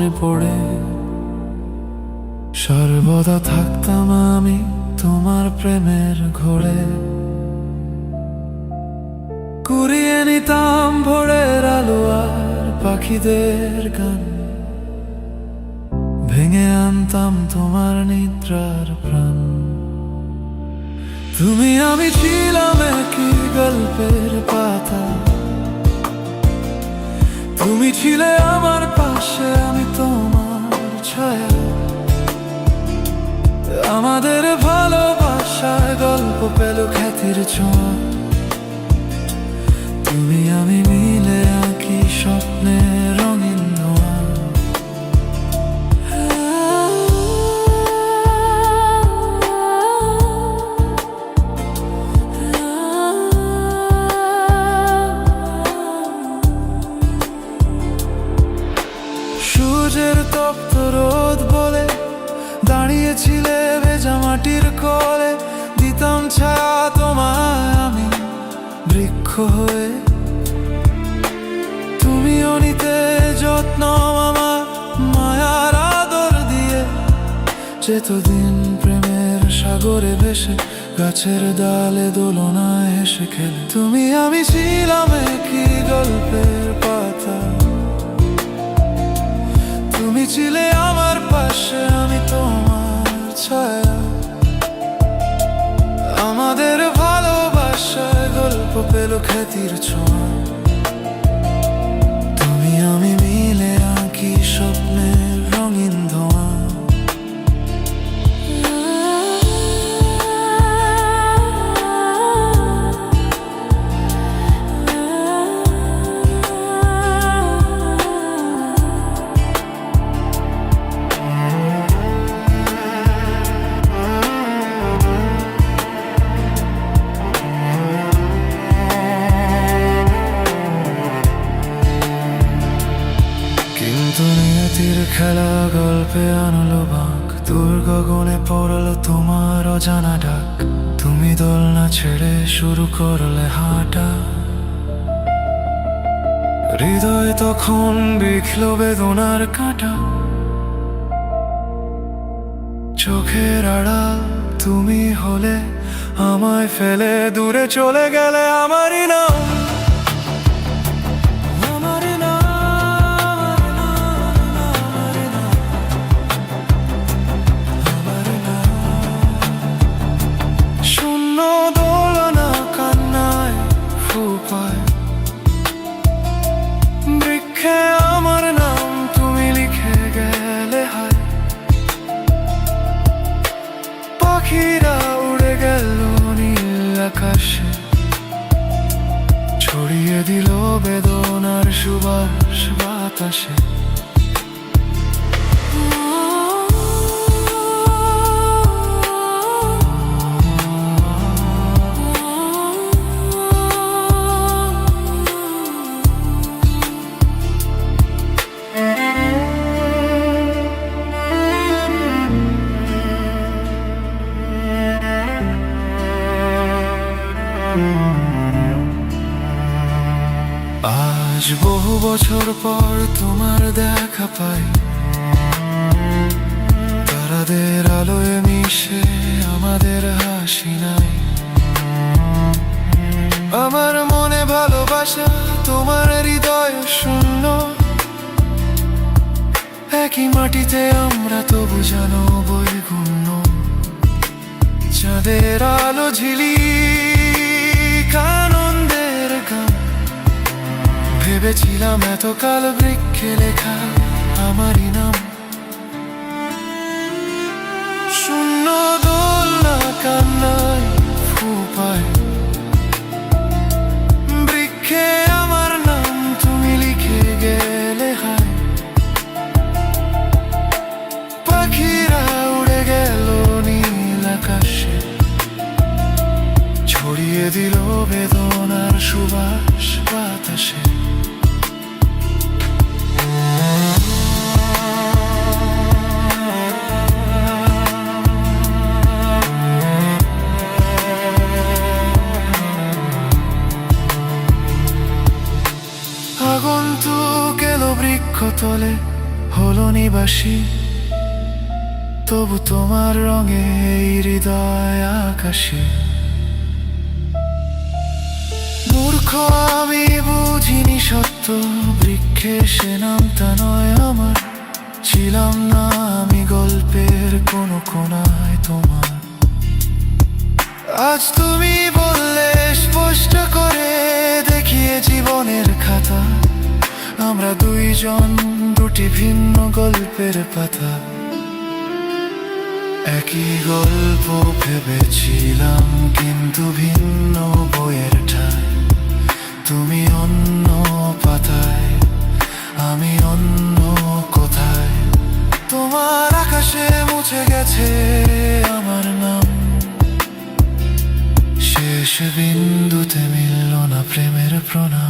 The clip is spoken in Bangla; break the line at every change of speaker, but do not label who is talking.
মনে পড়ে। সর্বদা থাকতাম আমি তোমার প্রেমের ঘোরে, কুড়িয়ে নিতাম ভোরের আলো আর পাখিদের গান, ভেঙে আনতাম তোমার নিদ্রার প্রাণ। তুমি আমি ছিলাম একই গল্পের পাতা, তুমি ছিলে আমার পাশে, আমি তোমার ছায়া। আমাদের ভালোবাসার গল্প পেল খ্যাতির ছোঁয়া, তুমি আমি মিলে আঁকি স্বপ্নে রঙিন ধোঁয়া। সূর্যের তপ্ত রোদ বলে দাঁড়িয়েছিলে ভেজা মাটির কোলে, দিতাম ছায়া তোমায় আমি বৃক্ষ হয়ে। তুমিও নিতে যত্ন আমার মায়ার আদর দিয়ে, যেতদিন প্রেমের সাগরে ভেসে গাছের ডালে দোলনায় হেসে খেলে। তুমি আমি ছিলাম একই গল্পের পাতা, তুমি ছিলে আমার পাশে, আমি তোমার ছায়া। আমাদের ভালোবাসার গল্প পেল খ্যাতির ছোঁয়া, তুমি আমি মিলে আঁকি স্বপ্নের রঙিন ধোঁয়া। নিয়তির খেলা গল্পে আনলো বাঁক, দূর গগনে পড়লো তোমার অজানা ডাক। তুমি দোলনা ছেড়ে শুরু করলে হাঁটা, হৃদয় তখন বিখল বেদনার কাঁটা। চোখের আড়াল তুমি হলে, আমায় ফেলে দূরে চলে গেলে। আমারই নাম বৃক্ষে আমার নাম তুমি লিখে গেলে হায়। পাখিরা উড়ে গেল নীল আকাশে, ছড়িয়ে দিল বেদনার সুবাস বাতাসে। আজ বহু বছর পর তোমার দেখা পাই, তারাদের আলোয় মিশে আমাদের হাসি নাই। আমার মনে ভালোবাসা, তোমার হৃদয় শূন্য, একই মাটিতে আমরা তবু জানো বৈগুণ্য। চাঁদের আলো ঝিলিক আনন্দের গান, ভেবেছিলাম এতকাল বৃক্ষে লেখা আমারই নাম। শূন্য দোলনা কান্নায় ফুপায়, বৃক্ষে আমার নাম তুমি লিখে গেলে হায়। পাখিরা উড়ে গেল নীল আকাশে, ছড়িয়ে দিল বেদনার সুবাস বাতাসে। আগন্তুক এলো বৃক্ষ তলে, হলো নিবাসী, তবু তোমার রঙে এই হৃদয় আকাশে। মূর্খ আমি বুঝিনি সত্য, বৃক্ষে সে নামটা নয় আমার। ছিলাম না আমি গল্পের কোনো কোনায় তোমার। আজ তুমি বললে স্পষ্ট করে, দেখিয়ে জীবনের খাতা, আমরা দুইজন দুটি ভিন্ন গল্পের পাতা। একই গল্প ভেবেছিলাম, কিন্তু ভিন্ন বইয়ের ঠায়। তুমি অন্য পাতায়, আমি অন্য কোথায়। তোমার আকাশে মুছে গেছে আমার নাম, শেষ বিন্দুতে মিলল না প্রেমের প্রণাম।